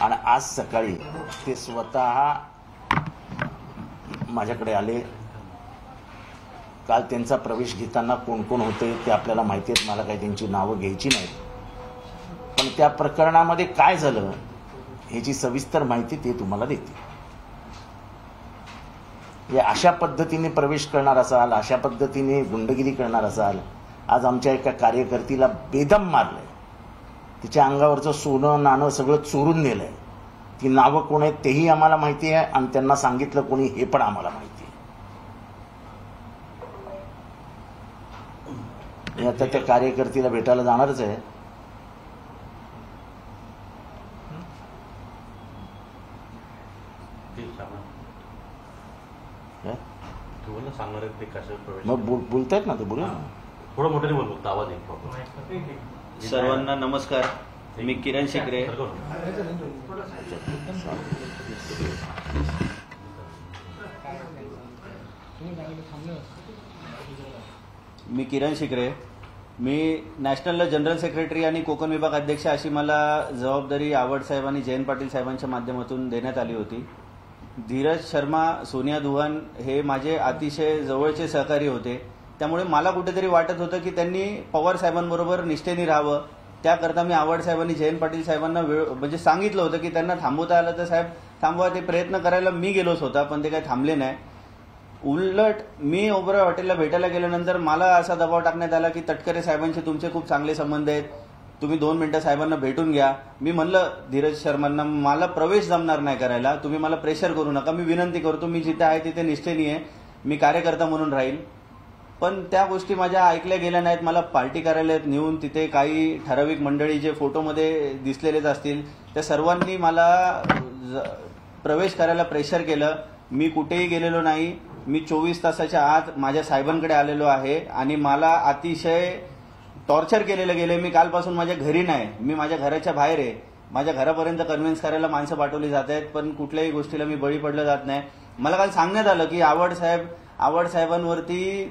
आणि आज सकाळी ते स्वतः माझ्याकडे आले. काल त्यांचा प्रवेश घेताना कोण कोण होते ते आपल्याला माहिती आहेत, मला काही त्यांची नावं घ्यायची नाहीत. पण त्या प्रकरणामध्ये काय झालं ह्याची सविस्तर माहिती ते तुम्हाला देतील. अशा पद्धतीने प्रवेश करणार असाल, अशा पद्धतीने गुंडगिरी करणार असाल, आज आमच्या एका कार्यकर्तीला बेदम मारलंय, तिच्या अंगावरचं सोनं नाणं सगळं चोरून नेलंय. ती नावं कोण आहेत तेही आम्हाला माहिती आहे आणि त्यांना सांगितलं कोणी हे पण आम्हाला माहिती आहे. आता त्या कार्यकर्तीला भेटायला जाणारच आहे. मग बोलतायत ना, ते बोलू ना, थोडं मोठ्याने बोलतो, आवाज येतो. सर्वांना नमस्कार. मी किरण शिकरे. मी नॅशनलला जनरल सेक्रेटरी आणि कोकण विभाग अध्यक्ष अशी मला जबाबदारी आवड साहेब आणि जयंत पाटील साहेबांच्या माध्यमातून देण्यात आली होती. धीरज शर्मा, सोनिया दुहान हे माझे अतिशय जवळचे सहकारी होते. त्यामुळे मला कुठेतरी वाटत होतं की त्यांनी पवार साहेबांबरोबर निष्ठेने राहावं. त्याकरता मी आवड साहेब आणि जयंत पाटील साहेबांना म्हणजे सांगितलं होतं की त्यांना थांबवता आलं तर साहेब थांबवा. ते प्रयत्न करायला मी गेलोच होता, पण ते काही थांबले नाही. उलट मी ओबरॉय हॉटेलला भेटायला गेल्यानंतर मला असा दबाव टाकण्यात आला की तटकरे साहेबांचे तुमचे खूप चांगले संबंध आहेत, तुम्ही 2 मिनिटं साहेबांना भेटून घ्या. मी म्हणलं धीरज शर्मांना मला प्रवेश जमणार नाही करायला, तुम्ही मला प्रेशर करू नका, मी विनंती करतो, मी जिथे आहे तिथे निष्ठेनी आहे, मी कार्यकर्ता म्हणून राहील. पण त्या गोष्टी माझ्या ऐकल्या गेल्या नाहीत. मला पार्टी कार्यालयात नेऊन तिथे काही ठराविक मंडळी जे फोटोमध्ये दिसलेलेच असतील त्या सर्वांनी मला प्रवेश करायला प्रेशर केलं. मी कुठेही गेलेलो नाही. मी 24 तासाच्या आत माझ्या साहेबांकडे आलेलो आहे आणि मला अतिशय टॉर्चर केलेलं गेले. मी कालपासून माझ्या घरी नाही, मी माझ्या घराच्या बाहेर आहे. माझ्या घरापर्यंत कन्व्हिन्स करायला माणसं पाठवली जात आहेत, पण कुठल्याही गोष्टीला मी बळी पडलं जात नाही. मला काल सांगण्यात आलं की आवड साहेबांवरती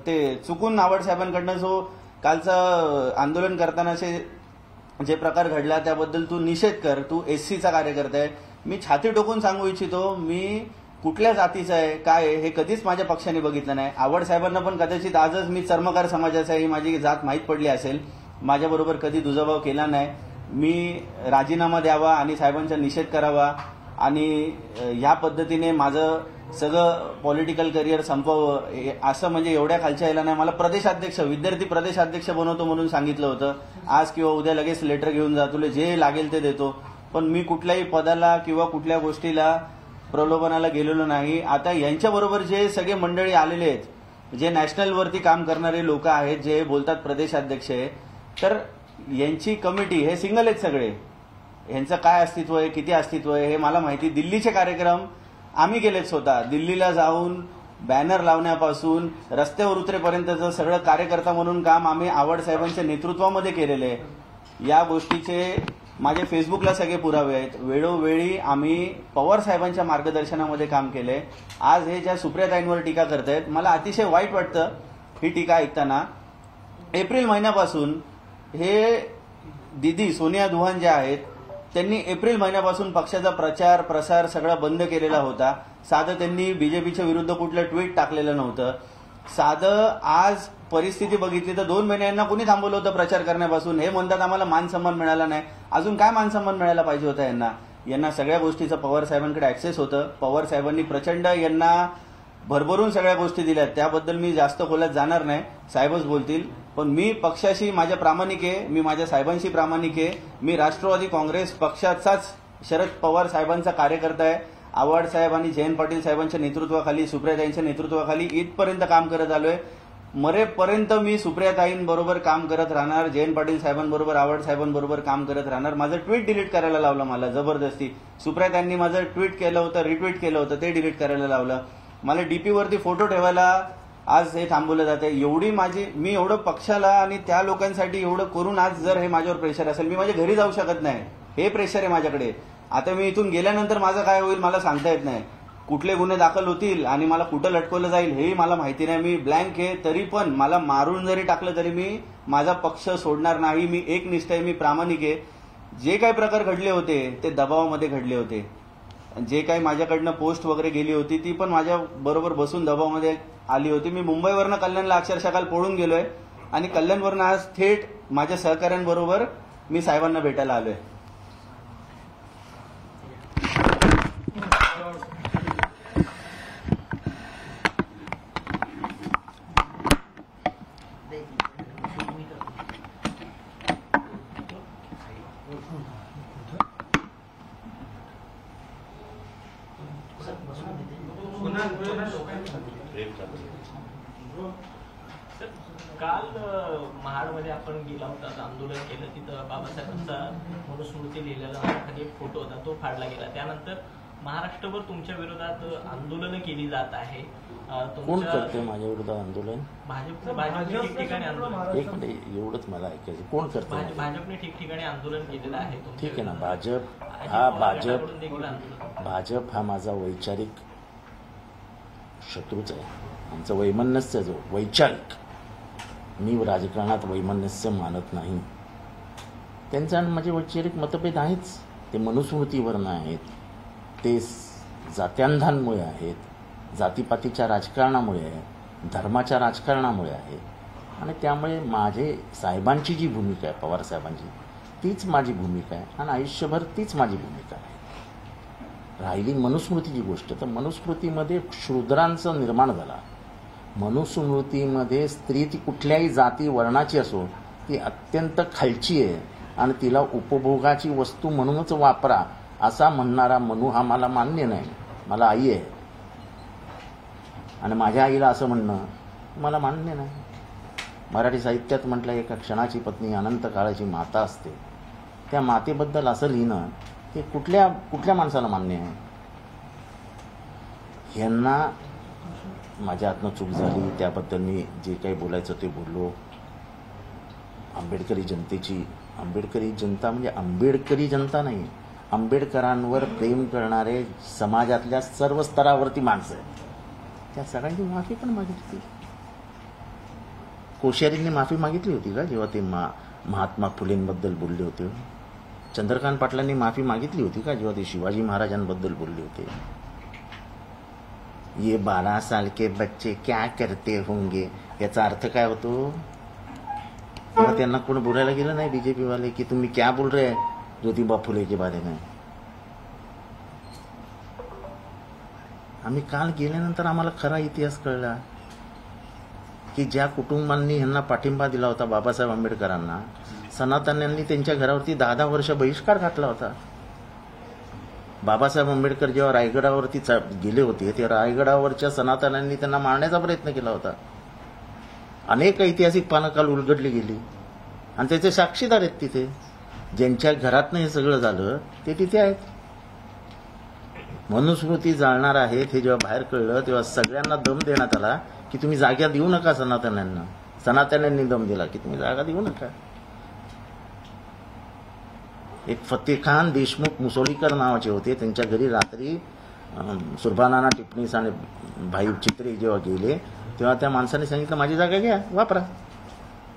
ते चुकून आवड साहेबांकडनं जो कालचं आंदोलन करताना जे प्रकार घडला त्याबद्दल तू निषेध कर, तू एससीचा कार्यकर्ता आहे. मी छाती टोकून सांगू इच्छितो, मी कुठल्या जातीचा आहे काय हे कधीच माझ्या पक्षाने बघितलं नाही. आवड साहेबांना पण कदाचित आजच मी चर्मकार समाजाचा आहे ही माझी जात माहीत पडली असेल. माझ्याबरोबर कधी दुजाभाव केला नाही. मी राजीनामा द्यावा आणि साहेबांचा निषेध करावा आणि ह्या पद्धतीने माझं सगळं पॉलिटिकल करिअर संपवावं असं म्हणजे एवढ्या खालच्या यायला नाही. मला प्रदेशाध्यक्ष, विद्यार्थी प्रदेशाध्यक्ष बनवतो म्हणून सांगितलं होतं. आज किंवा उद्या लगेच लेटर घेऊन जा, तुला जे लागेल ते देतो. पण मी कुठल्याही पदाला किंवा कुठल्या गोष्टीला प्रलोभनाला गेलेलो नाही. आता यांच्याबरोबर जे सगळे मंडळी आलेले आहेत, जे नॅशनलवरती काम करणारे लोक आहेत, जे बोलतात प्रदेशाध्यक्ष आहे, तर यांची कमिटी हे सिंगल आहेत सगळे. यांचं काय अस्तित्व आहे, किती अस्तित्व आहे हे मला माहिती. दिल्लीचे कार्यक्रम आम्ही केलेत स्वतः. दिल्लीला जाऊन बॅनर लावण्यापासून रस्त्यावर उतरेपर्यंतचं सगळं कार्यकर्ता म्हणून काम आम्ही आवड साहेबांच्या नेतृत्वामध्ये केलेलं आहे. या गोष्टीचे माझे फेसबुकला सगळे पुरावे आहेत. वेळोवेळी आम्ही पवार साहेबांच्या मार्गदर्शनामध्ये काम केलंय. आज हे ज्या सुप्रियाताईंवर टीका करतायत, मला अतिशय वाईट वाटतं ही टीका ऐकताना. एप्रिल महिन्यापासून हे दिदी सोनिया दुहान ज्या आहेत त्यांनी एप्रिल महिन्यापासून पक्षाचा प्रचार प्रसार सगळा बंद केलेला होता. साधं त्यांनी बीजेपीच्या विरुद्ध कुठलं ट्विट टाकलेलं नव्हतं. साधं आज परिस्थिती बघितली तर 2 महिन्यांना कोणी थांबवलं होतं प्रचार करण्यापासून. हे म्हणतात आम्हाला मान सन्मान मिळाला नाही. अजून काय मान सन्मान मिळायला पाहिजे होता यांना सगळ्या गोष्टीचं पवार साहेबांकडे ऍक्सेस होतं. पवार साहेबांनी प्रचंड यांना भरभरून सगळ्या गोष्टी दिल्यात. त्याबद्दल मी जास्त खोलात जाणार नाही, साहेबच बोलतील. पण मी पक्षाशी माझ्या प्रामाणिक आहे, मी माझ्या साहेबांशी प्रामाणिक आहे. मी राष्ट्रवादी काँग्रेस पक्षाचाच शरद पवार साहेबांचा कार्यकर्ता आहे. आवड साहेब आणि जयंत पाटील साहेबांच्या नेतृत्वाखाली, सुप्रियाताईंच्या नेतृत्वाखाली इथपर्यंत काम करत आलोय. मरेपर्यंत मी सुप्रियाताईंबरोबर काम करत राहणार, जयंत पाटील साहेबांबरोबर, आवड साहेबांबरोबर काम करत राहणार. माझं ट्विट डिलीट करायला लावलं मला जबरदस्ती. सुप्रियाताईंनी माझं ट्विट केलं होतं, रिट्विट केलं होतं, ते डिलीट करायला लावलं. मला डीपीवरती फोटो ठेवायला आज हे थांबवलं जाते. एवढी मी एवढं पक्षाला आणि त्या लोकांसाठी एवढं करून आज जर हे माझ्यावर प्रेशर असेल, मी माझ्या घरी जाऊ शकत नाही. हे प्रेशर आहे माझ्याकडे. आता मी इथून गेल्यानंतर माझं काय होईल मला सांगता येत नाही. कुठले गुन्हे दाखल होतील आणि मला कुठं लटकवलं जाईल हेही मला माहिती नाही. मी ब्लँक आहे. तरी पण मला मारून जरी टाकलं तरी मी माझा पक्ष सोडणार नाही. मी एकनिष्ठ आहे, मी प्रामाणिक आहे. जे काही प्रकार घडले होते ते दबावामध्ये घडले होते. जे काही माझ्याकडनं पोस्ट वगैरे गेली होती ती पण माझ्या बरोबर बसून दबावामध्ये आली होती. मी मुंबईवरनं कल्याणला अक्षरशः काल पळून गेलोय आणि कल्याणवरनं आज थेट माझ्या सहकाऱ्यांबरोबर मी साहेबांना भेटायला आलोय. काल महाडमध्ये आपण गेला होता, आंदोलन केलं, तिथं बाबासाहेबांचा मनुस्मृती लिहिलेला खाली एक फोटो होता, तो फाडला गेला. त्यानंतर महाराष्ट्रभर तुमच्या विरोधात आंदोलनं केली जात आहे. कोण करते माझ्या विरोधात आंदोलन? भाजपने ठिकठिकाणी आंदोलन. एक मिनिट, एवढंच मला ऐकायचं, कोण करते? भाजपने ठिकठिकाणी आंदोलन केलेलं आहे. ठीक आहे ना. भाजप हा माझा वैचारिक शत्रूच आहे. आमचं वैमनस्य जो वैचारिक, मी राजकारणात वैमनस्य मानत नाही. त्यांचा माझे वैचारिक मतभेद आहेच. ते मनुस्मृतीवरनं आहेत, ते जात्यांधांमुळे आहेत, जातीपातीच्या राजकारणामुळे आहे, धर्माच्या राजकारणामुळे आहे. आणि त्यामुळे माझे साहेबांची जी भूमिका आहे, पवार साहेबांची, तीच माझी भूमिका आहे आणि आयुष्यभर तीच माझी भूमिका आहे. राहिली मनुस्मृतीची गोष्ट, तर मनुस्मृतीमध्ये शूद्रांचं निर्माण झाला. मनुस्मृतीमध्ये स्त्री ती कुठल्याही जाती वर्णाची असो, ती अत्यंत खालची आहे आणि तिला उपभोगाची वस्तू म्हणूनच वापरा असा म्हणणारा मनु हा मला मान्य नाही. मला आई आहे आणि माझ्या आईला असं म्हणणं मला मान्य नाही. मराठी साहित्यात म्हटलं, एका क्षणाची पत्नी अनंत काळाची माता असते. त्या मातेबद्दल असं लिहिणं हे कुठल्या माणसाला मान्य आहे? ह्यांना माझ्या हातनं चूक झाली, त्याबद्दल मी जे काही बोलायचं ते बोललो. आंबेडकरी जनता म्हणजे आंबेडकरी जनता नाही, आंबेडकरांवर प्रेम करणारे समाजातल्या सर्व स्तरावरती माणसं आहेत. त्या सगळ्यांची माफी पण मागितली. कोश्यारींनी माफी मागितली होती का जेव्हा ते महात्मा फुलेंबद्दल बोलले होते? चंद्रकांत पाटलांनी माफी मागितली होती का जेव्हा ते शिवाजी महाराजांबद्दल बोलले होते? ये 12 साल के बच्चे क्या करते होंगे याचा अर्थ काय होतो? तेव्हा त्यांना कोण बोलायला गेलं नाही बीजेपी वाले की तुम्ही क्या बोल रहे हैं ज्योतिबा फुले के बारे में. आम्ही काल गेल्यानंतर आम्हाला खरा इतिहास कळला की ज्या कुटुंबांनी ह्यांना पाठिंबा दिला होता बाबासाहेब आंबेडकरांना, सनातन्यांनी त्यांच्या घरावरती 10 वर्ष बहिष्कार घातला होता. बाबासाहेब आंबेडकर जेव्हा रायगडावरती गेले होते तेव्हा रायगडावरच्या सनातन्यांनी त्यांना मारण्याचा प्रयत्न केला होता. अनेक ऐतिहासिक पानं काल उलगडली गेली आणि त्याचे साक्षीदार आहेत तिथे. ज्यांच्या घरातनं हे सगळं झालं ते तिथे आहेत. मनुस्मृती जाळणार आहेत हे जेव्हा बाहेर कळलं तेव्हा सगळ्यांना दम देण्यात आला की तुम्ही जागा देऊ नका सनातन्यांना. सनातन्यांनी दम दिला की तुम्ही जागा देऊ नका. एक फतेखान देशमुख मुसोळीकर नावाचे होते, त्यांच्या घरी रात्री सुरभानाना टिपणीस आणि भाई चित्रे जेव्हा गेले तेव्हा त्या माणसाने सांगितलं माझी जागा घ्या, वापरा.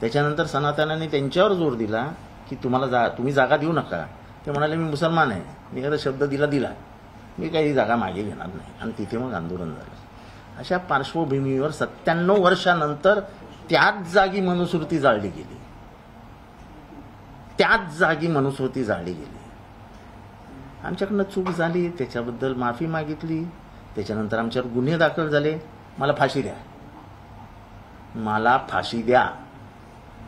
त्याच्यानंतर सनातनांनी त्यांच्यावर जोर दिला की तुम्ही जागा देऊ नका. ते म्हणाले मी मुसलमान आहे, मी एखादा शब्द दिला, मी काही जागा मागे घेणार नाही. आणि तिथे मग आंदोलन झालं. अशा पार्श्वभूमीवर 97 वर्षानंतर त्याच जागी मनुस्मृती जाळली गेली. आमच्याकडनं चूक झाली, त्याच्याबद्दल माफी मागितली. त्याच्यानंतर आमच्यावर गुन्हे दाखल झाले. मला फाशी द्या.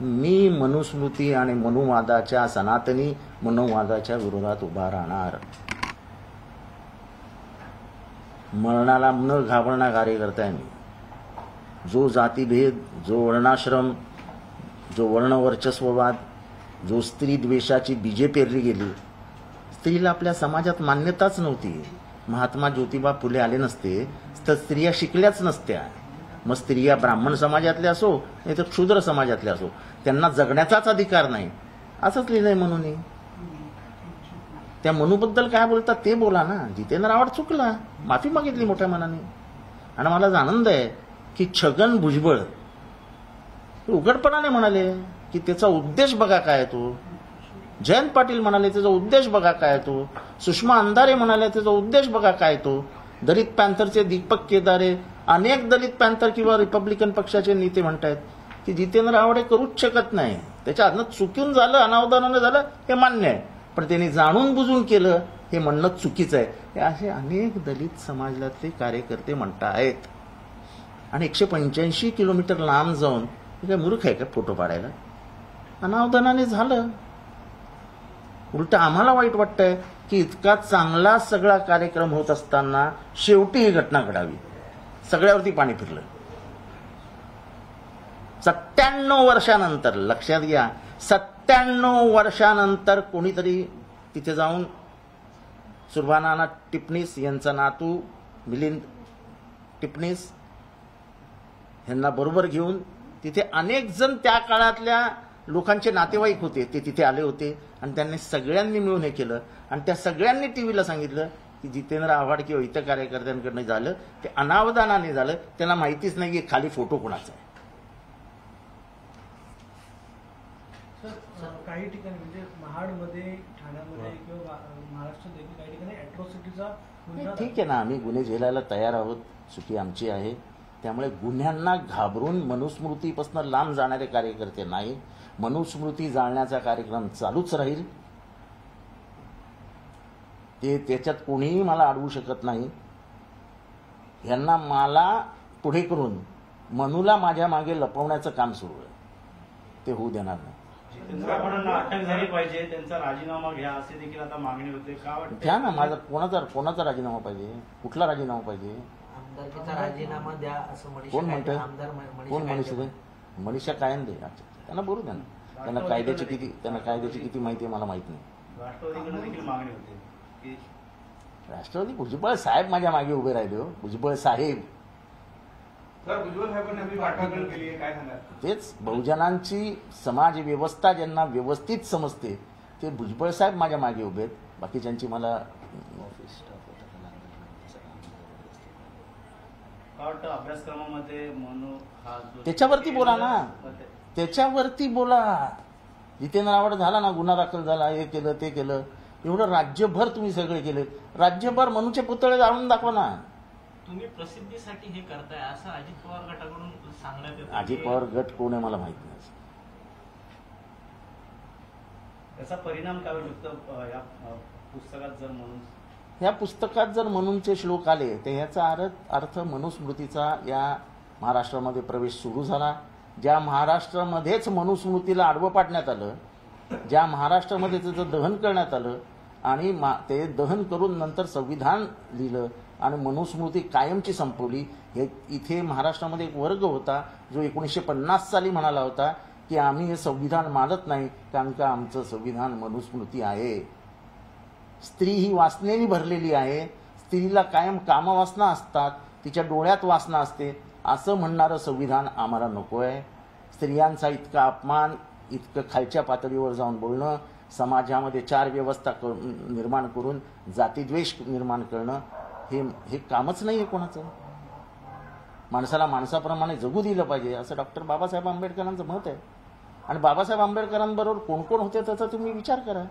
मी मनुस्मृती आणि मनुवादाच्या, सनातनी मनुवादाच्या विरोधात उभा राहणार. मरणाला न घाबरणारा कार्यकर्ता आहे मी. जो जातीभेद, जो वर्णाश्रम, जो वर्णवर्चस्ववाद, जो स्त्री द्वेषाची बीजे पेरली गेली, स्त्रीला आपल्या समाजात मान्यताच नव्हती. महात्मा ज्योतिबा फुले आले नसते तर स्त्रिया शिकल्याच नसत्या. मग स्त्रिया ब्राह्मण समाजातल्या असो नाही तर क्षुद्र समाजातल्या असो, त्यांना जगण्याचाच अधिकार नाही असंच लिहिलंय म्हणून. त्या मनूबद्दल काय बोलतात ते बोला ना. जितेंद्र आव्हाड चुकला, माफी मागितली मोठ्या मनाने. आणि मला आनंद आहे की छगन भुजबळ उघडपणाने म्हणाले की त्याचा उद्देश बघा काय तो. जयंत पाटील म्हणाले त्याचा उद्देश बघा काय तो, सुषमा अंधारे म्हणाले त्याचा उद्देश बघा काय तो, दलित पॅन्थरचे दीपक केदारे, अनेक दलित पॅन्थर किंवा रिपब्लिकन पक्षाचे नेते म्हणतायत की जितेंद्र आव्हाड करूच शकत नाही. त्याच्या हातनं चुकून झालं, अनावधानानं झालं हे मान्य आहे, पण त्यांनी जाणून बुजून केलं हे म्हणणं चुकीचं आहे. हे असे अनेक दलित समाजातले कार्यकर्ते म्हणतायत. आणि 185 किलोमीटर लांब जाऊन काय मूर्ख आहे का फोटो काढायला? अनावधानाने झालं. उलट आम्हाला वाईट वाटतंय की इतका चांगला सगळा कार्यक्रम होत असताना शेवटी ही घटना घडावी. सगळ्यावरती पाणी फिरलं. 97 वर्षानंतर, लक्षात घ्या, 97 वर्षानंतर कोणीतरी तिथे जाऊन सुर्भानाना टिपणीस यांचा नातू मिलिंद टिपणीस यांना बरोबर घेऊन तिथे अनेक जण त्या काळातल्या लोकांचे नातेवाईक होते, ते तिथे आले होते आणि त्यांनी सगळ्यांनी मिळून हे केलं. आणि त्या सगळ्यांनी टीव्हीला सांगितलं की जितेंद्र आव्हाड किंवा इतर कार्यकर्त्यांकडनं झालं ते अनावधानाने झालं, त्यांना माहितीच नाही की खाली फोटो कोणाचा आहे. काही ठिकाणी म्हणजे महाडमध्ये, ठाण्यामध्ये किंवा महाराष्ट्रात देखील काही ठिकाणी अॅट्रॉसिटीचा गुन्हा. ठीक आहे ना, आम्ही गुन्हे झेलायला तयार आहोत, चुकी आमची आहे. त्यामुळे गुन्ह्यांना घाबरून मनुस्मृतीपासून लांब जाणारे कार्यकर्ते नाही. मनुस्मृती जाळण्याचा कार्यक्रम चालूच राहील. ते त्याच्यात कोणीही मला अडवू शकत नाही. यांना मला पुढे करून मनूला माझ्या मागे लपवण्याचं काम सुरू आहे. ते होऊ देणार नाही. जितेंद्र आव्हाडांना अटक झाली पाहिजे, त्यांचा राजीनामा घ्या असे देखील आता मागणी होते. का वाटतं घ्या ना, माझा कोणाचा राजीनामा पाहिजे? कुठला राजीनामा पाहिजे? आमदारकीचा राजीनामा द्या असं कोण म्हणतंय? आमदार कोण मनीषा? मनीषा कायंदे. अच्छा, त्यांना बोलू द्या ना. त्यांना कायद्याची किती माहिती आहे मला माहित नाही. राष्ट्रवादीकडे देखील मागणी होते की राष्ट्रवादी भुजबळ साहेब माझ्या मागे उभे राहिले हो. भुजबळ साहेब. तेच बहुजनांची समाज व्यवस्था ज्यांना व्यवस्थित समजते ते भुजबळ साहेब माझ्या मागे उभे आहेत. बाकीच्यांची मला वाटतं अभ्यासक्रमामध्ये म्हणून हा जो त्याच्यावरती बोला ना, त्याच्यावरती बोला. जितेंद्र आव्हाड झाला ना, गुन्हा दाखल झाला, हे केलं ते केलं, एवढं राज्यभर तुम्ही सगळे केले. राज्यभर मनूचे पुतळे जाळून दाखवा ना. तुम्ही प्रसिद्धीसाठी हे करताय असं अजित पवार गटाकडून सांगण्यात येतं. अजित पवार गट कोण आहे मला माहित नाही. त्याचा परिणाम काय होऊ शकतो या पुस्तकात जर म्हणून ह्या पुस्तकात जर मनूचे श्लोक आले तर ह्याचा अर्थ मनुस्मृतीचा या महाराष्ट्रामध्ये प्रवेश सुरू झाला. ज्या महाराष्ट्रामध्येच मनुस्मृतीला आडवं पाडण्यात आलं, ज्या महाराष्ट्रामध्ये त्याचं दहन करण्यात आलं आणि ते दहन करून नंतर संविधान लिहिलं आणि मनुस्मृती कायमची संपवली. हे इथे महाराष्ट्रामध्ये एक वर्ग होता जो 1950 साली म्हणाला होता की आम्ही हे संविधान मानत नाही कारण का आमचं संविधान मनुस्मृती आहे. स्त्री ही वासनेनी भरलेली आहे, स्त्रीला कायम कामवासना असतात, तिच्या डोळ्यात वासना असते, असं म्हणणारं संविधान आम्हाला नको आहे. स्त्रियांचा इतका अपमान, इतकं खालच्या पातळीवर जाऊन बोलणं, समाजामध्ये चार व्यवस्था निर्माण करून जातीद्वेष निर्माण करणं हे कामच नाही आहे कोणाचं. माणसाला माणसाप्रमाणे जगू दिलं पाहिजे असं डॉक्टर बाबासाहेब आंबेडकरांचं मत आहे. आणि बाबासाहेब आंबेडकरांबरोबर कोण कोण होते त्याचा तुम्ही विचार करा.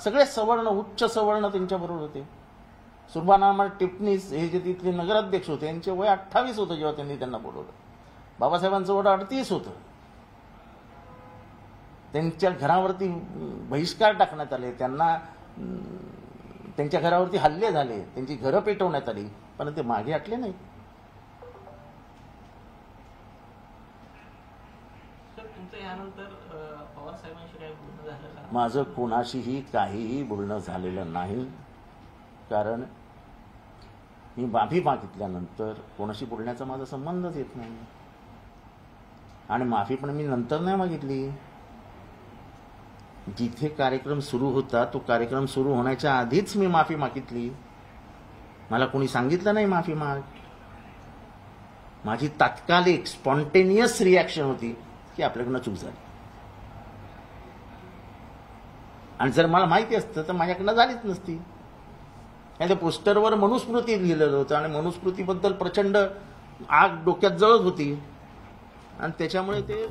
सगळे सवर्ण, उच्च सवर्ण त्यांच्याबरोबर होते. सुर्भानामा टिपणीस हे जे तिथले नगराध्यक्ष होते यांचे वय 28 होतं जेव्हा त्यांनी त्यांना बोलवलं. बाबासाहेबांचं वय 38 होतं. त्यांच्या घरावरती बहिष्कार टाकण्यात आले, त्यांना त्यांच्या घरावरती हल्ले झाले, त्यांची घरं पेटवण्यात आली, पण ते मागे हटले नाही. यानंतर पवार साहेबांशी काही बोलणं झालं का? माझं कोणाशीही काहीही बोलणं झालेलं नाही. कारण मी माफी मागितल्यानंतर कोणाशी बोलण्याचा माझा संबंधच येत नाही. आणि माफी पण मी नंतर नाही मागितली. जिथे कार्यक्रम सुरू होता तो कार्यक्रम सुरू होण्याच्या आधीच मी माफी मागितली. मला कोणी सांगितलं नाही माफी माग. माझी तात्कालिक स्पॉन्टेनियस रिॲक्शन होती की आपल्याकडनं चूक झाली. आणि जर मला माहिती असतं तर माझ्याकडनं झालीच नसती. त्या पोस्टरवर मनुस्मृती लिहिलेलं होतं आणि मनुस्मृतीबद्दल प्रचंड आग डोक्यात जळत होती आणि त्याच्यामुळे ते